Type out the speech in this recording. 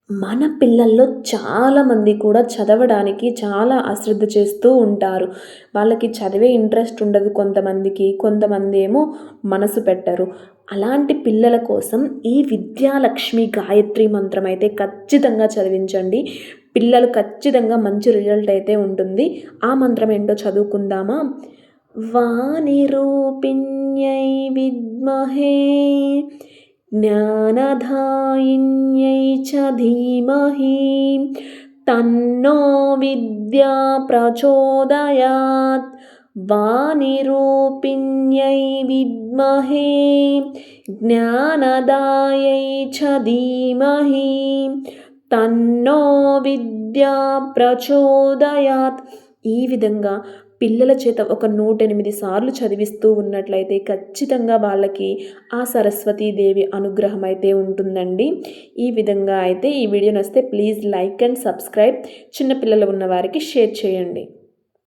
మన పిల్లల్లో చాలామంది కూడా చదవడానికి చాలా అశ్రద్ధ చేస్తూ ఉంటారు. వాళ్ళకి చదివే ఇంట్రెస్ట్ ఉండదు కొంతమందికి. కొంతమంది ఏమో మనసు పెట్టరు. అలాంటి పిల్లల కోసం ఈ విద్యాలక్ష్మి గాయత్రి మంత్రం అయితే ఖచ్చితంగా చదివించండి. పిల్లలు ఖచ్చితంగా మంచి రిజల్ట్ అయితే ఉంటుంది. ఆ మంత్రం ఏంటో చదువుకుందామా? వాణి రూపిణ్యై విద్మహే జ్ఞానదాయిన్యై చ ధీమహి తన్నో విద్యా ప్రచోదయాత్. వాణిరూపిణ్యై విద్మహే జ్ఞానదాయై చ ధీమహి తన్నో విద్యా ప్రచోదయాత్. ఈ విధంగా పిల్లల చేత ఒక 108 సార్లు చదివిస్తూ ఉన్నట్లయితే ఖచ్చితంగా వాళ్ళకి ఆ సరస్వతీదేవి అనుగ్రహం అయితే ఉంటుందండి. ఈ విధంగా అయితే ఈ వీడియో నచ్చితే ప్లీజ్ లైక్ అండ్ సబ్స్క్రైబ్. చిన్నపిల్లలు ఉన్న వారికి షేర్ చేయండి.